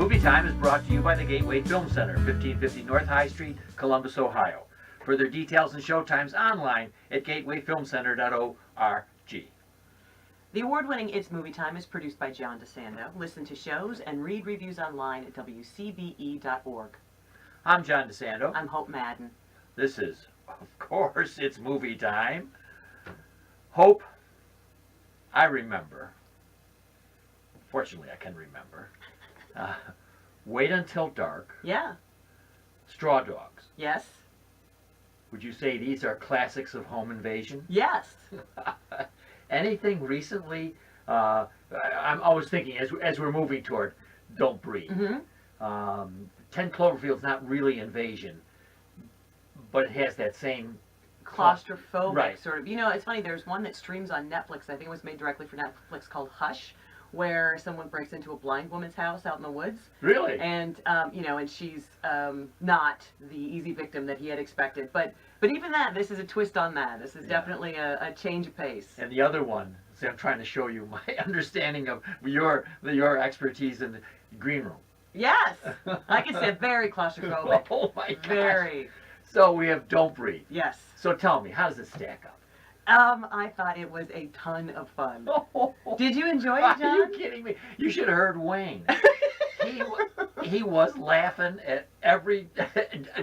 Movie Time is brought to you by the Gateway Film Center, 1550 North High Street, Columbus, Ohio. Further details and showtimes online at gatewayfilmcenter.org. The award-winning It's Movie Time is produced by John DeSando. Listen to shows and read reviews online at WCBE.org. I'm John DeSando. I'm Hope Madden. This is, of course, It's Movie Time. Hope, I remember. Fortunately, I can remember. Wait Until Dark. Yeah. Straw Dogs. Yes. Would you say these are classics of home invasion? Yes. Anything recently? I'm always thinking as we're moving toward Don't Breathe. Mm-hmm. 10 Cloverfield's not really invasion, but it has that same claustrophobic sort of. You know, it's funny. There's one that streams on Netflix. I think it was made directly for Netflix called Hush, where someone breaks into a blind woman's house out in the woods. Really? And and she's not the easy victim that he had expected. But even that, this is a twist on that. This is definitely a change of pace. And the other one, see, I'm trying to show you my understanding of your expertise in the green room. Yes, like I said, very claustrophobic. Oh my gosh. Very. So we have Don't Breathe. Yes. So tell me, how does it stack up? I thought it was a ton of fun. Did you enjoy it, John? Are you kidding me? You should have heard Wayne. He was laughing at every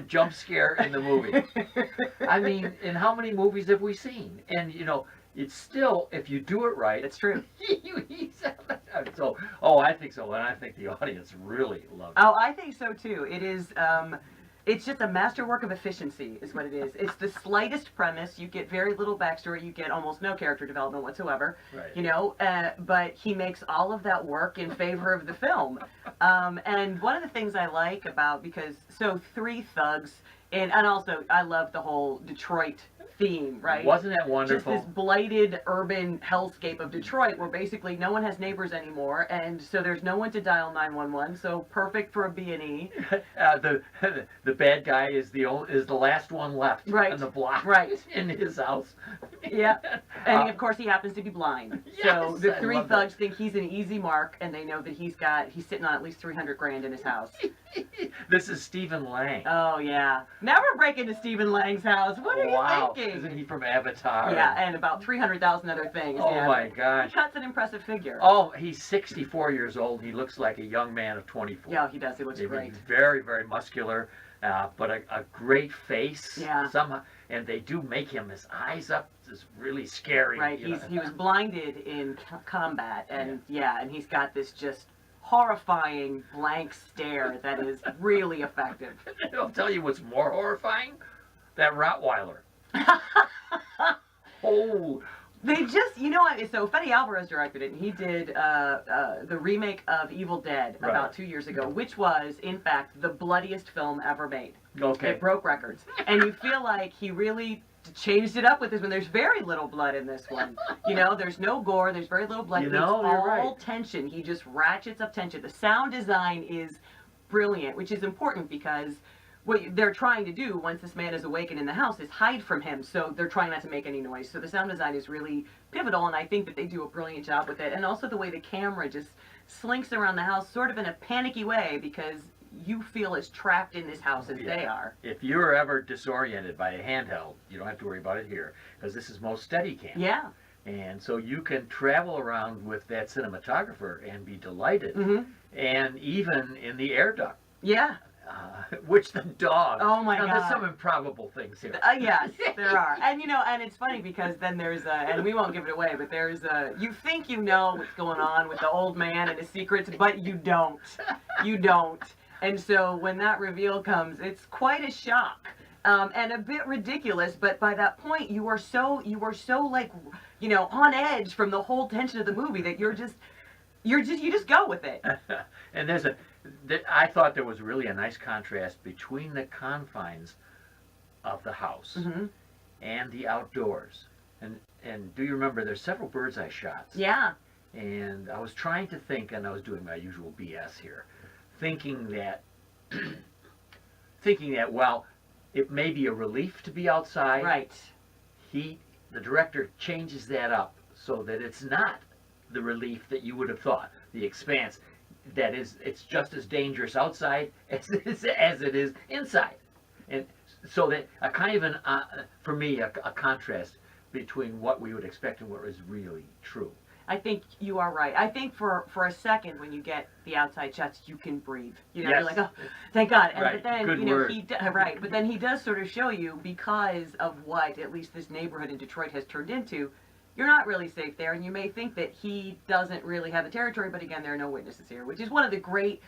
jump scare in the movie. I mean, in how many movies have we seen? And, it's still, if you do it right. It's true. I think so. And I think the audience really loved it. Oh, I think so, too. It is... It's just a masterwork of efficiency is what it is. It's the slightest premise. You get very little backstory. You get almost no character development whatsoever. Right. But he makes all of that work in favor of the film. And one of the things I like about, three thugs, and also I love the whole Detroit theme, right? Wasn't that wonderful? Just this blighted urban hellscape of Detroit where basically no one has neighbors anymore, and so there's no one to dial 911, so perfect for a B&E. The bad guy is the last one left on the block in his house. Yeah, and of course he happens to be blind. So Yes, the I three love thugs think he's an easy mark, and they know that he's sitting on at least $300,000 in his house. This is Stephen Lang. Oh yeah. Now we're breaking into Stephen Lang's house. What are you thinking? Isn't he from Avatar? Yeah, and about 300,000 other things. Oh my gosh. He cuts an impressive figure. Oh, he's 64 years old. He looks like a young man of 24. Yeah, he does. He looks great. He's very, very muscular, but a great face. Yeah. Somehow, and they do make him, his eyes up, is really scary. Right. He was blinded in combat, and and he's got this just horrifying blank stare that is really effective. I'll tell you what's more horrifying, that Rottweiler. Oh, they just, so Fede Alvarez directed it, and he did the remake of Evil Dead about 2 years ago, which was, in fact, the bloodiest film ever made. Okay. It broke records. And you feel like he really changed it up with this one. There's very little blood in this one. There's no gore, there's very little blood. It's all tension. He just ratchets up tension. The sound design is brilliant, which is important because what they're trying to do once this man is awakened in the house is hide from him, so they're trying not to make any noise. So the sound design is really pivotal, and I think that they do a brilliant job with it. And also the way the camera just slinks around the house sort of in a panicky way because you feel as trapped in this house as they are. If you're ever disoriented by a handheld, you don't have to worry about it here because this is most Steadicam. Yeah. And so you can travel around with that cinematographer and be delighted. Mm-hmm. And even in the air duct. Yeah. Which the dog. Oh my God. There's some improbable things here. Yes, there are. And and it's funny because then there's and we won't give it away, but there's you think you know what's going on with the old man and his secrets, but you don't. You don't. And so when that reveal comes, it's quite a shock. And a bit ridiculous, but by that point you are so like, on edge from the whole tension of the movie that you just go with it. And I thought there was really a nice contrast between the confines of the house and the outdoors. And do you remember there's several bird's eye shots? Yeah. And I was trying to think, and I was doing my usual BS here, thinking that well, it may be a relief to be outside. Right. The director changes that up so that it's not the relief that you would have thought. The expanse. that is, it's just as dangerous outside as it is inside. And so that a kind of for me, a contrast between what we would expect and what is really true. I think you are right. I think for a second when you get the outside shots, you can breathe. You know, Yes. you're like, oh, thank God. And Right. but then Good you know word. right. But then he does sort of show you, because of what at least this neighborhood in Detroit has turned into, you're not really safe there, and you may think that he doesn't really have the territory. But again, there are no witnesses here, which is one of the great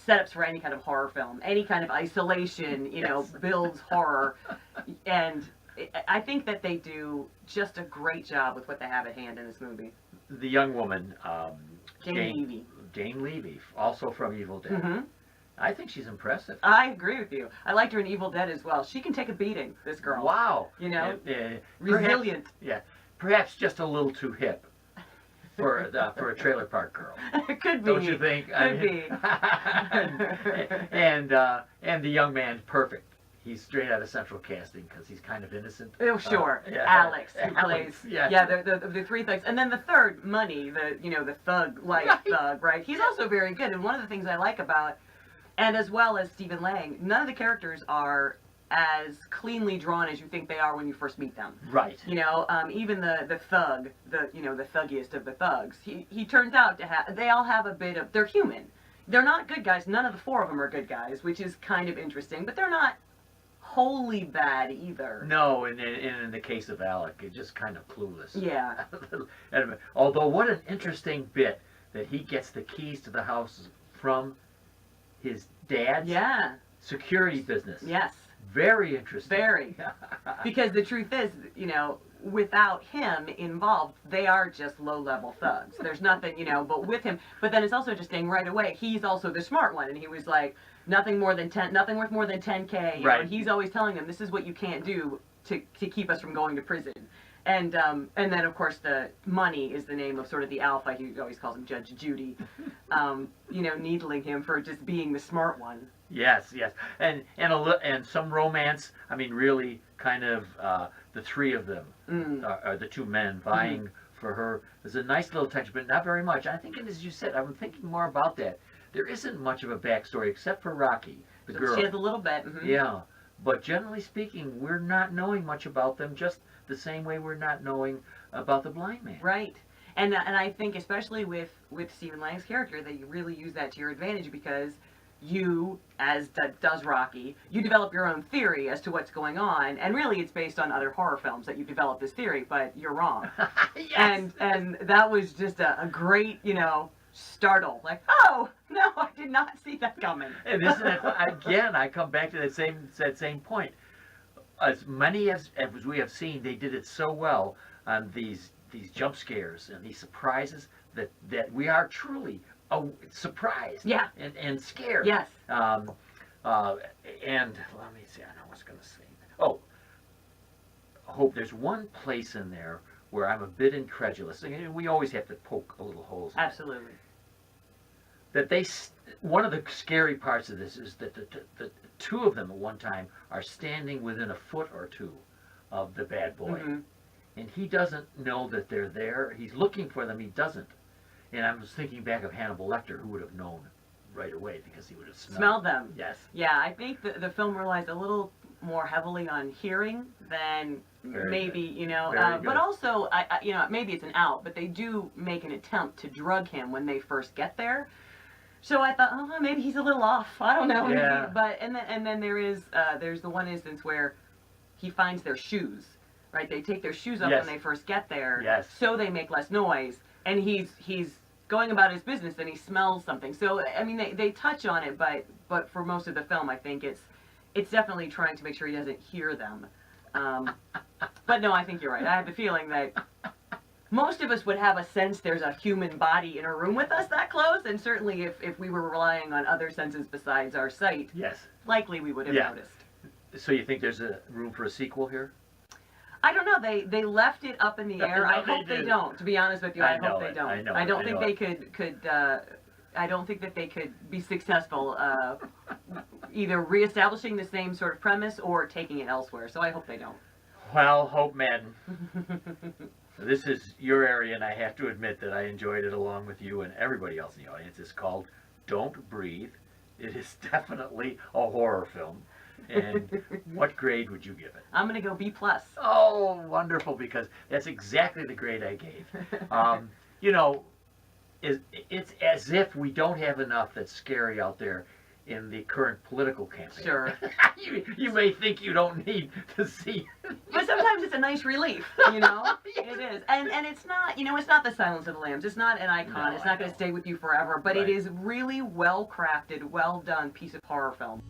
setups for any kind of horror film. Any kind of isolation, you know, builds horror, and I think that they do just a great job with what they have at hand in this movie. The young woman, Jane Levy, also from Evil Dead. Mm-hmm. I think she's impressive. I agree with you. I liked her in Evil Dead as well. She can take a beating, this girl. Wow. You know, resilient. resilient. Perhaps just a little too hip for a trailer park girl. Could be. Don't you think? Could be. and the young man's perfect. He's straight out of Central Casting because he's kind of innocent. Oh, sure. Yeah. Alex, who Alex, plays. yes. Yeah, the three thugs. And then the third, Money, the thug, like thug, right? He's also very good. And one of the things I like about, and as well as Stephen Lang, none of the characters are as cleanly drawn as you think they are when you first meet them. Right. You know, even the thug, the thuggiest of the thugs, he turns out to have, they all have a bit of, they're human. They're not good guys. None of the four of them are good guys, which is kind of interesting, but they're not wholly bad either. No, and in the case of Alec, it's just kind of clueless. Yeah. Although, what an interesting bit that he gets the keys to the house from his dad's security business. Yes. Very interesting. Very. Because the truth is, you know, without him involved, they are just low-level thugs. There's nothing, you know, but with him. But then it's also interesting right away, he's also the smart one, and he was like, nothing worth more than 10K. You know, and he's always telling them, this is what you can't do to keep us from going to prison. And then, of course, the Money is the name of sort of the alpha. He always calls him Judge Judy. You know, needling him for just being the smart one. Yes, yes. And some romance. I mean, really kind of the three of them, are the two men vying for her. There's a nice little touch, but not very much. I think, as you said, I'm thinking more about that. There isn't much of a backstory except for Rocky, the girl. She has a little bit. Yeah. But generally speaking, we're not knowing much about them, just the same way we're not knowing about the blind man. Right. And I think especially with Stephen Lang's character that you really use that to your advantage, because you, as does Rocky, you develop your own theory as to what's going on, and really it's based on other horror films that you've developed this theory, but you're wrong. Yes. And that was just a great, you know, startle. Like, oh, no, I did not see that coming. And isn't it, again, I come back to that same point. As many as we have seen, they did it so well on these jump scares and these surprises that we are truly surprised and scared. Yes. And let me see, I know what's going to say. Oh, I hope there's one place in there where I'm a bit incredulous. And we always have to poke a little holes in it. Absolutely. One of the scary parts of this is that the two of them at one time are standing within a foot or two of the bad boy. And he doesn't know that they're there. He's looking for them. He doesn't. And I was thinking back of Hannibal Lecter, who would have known right away because he would have smelled them. Yes. Yeah, I think the film relies a little more heavily on hearing than maybe, you know, but also, you know, maybe it's an out, but they do make an attempt to drug him when they first get there. So I thought, oh, maybe he's a little off. I don't know. Yeah. Maybe. But and then there's the one instance where he finds their shoes. Right? They take their shoes off when they first get there, so they make less noise. And he's going about his business, and he smells something. So I mean, they touch on it, but for most of the film, I think it's definitely trying to make sure he doesn't hear them. But no, I think you're right. I have the feeling that most of us would have a sense there's a human body in a room with us that close, and certainly if we were relying on other senses besides our sight, likely we would have noticed. So you think there's a room for a sequel here? I don't know. They left it up in the air. I hope they don't. To be honest with you, I hope they don't. I don't think they could. I don't think that they could be successful either reestablishing the same sort of premise or taking it elsewhere. So I hope they don't. Well, hope, Madden. This is your area, and I have to admit that I enjoyed it along with you and everybody else in the audience. It's called Don't Breathe. It is definitely a horror film. And what grade would you give it? I'm going to go B+. Oh, wonderful, because that's exactly the grade I gave. You know, it's as if we don't have enough that's scary out there in the current political campaign. Sure. You may think you don't need to see. But sometimes it's a nice relief, you know? It is. And it's not, you know, it's not the Silence of the Lambs. It's not an icon. No, it's not going to stay with you forever. But right. It is really well crafted, well done piece of horror film.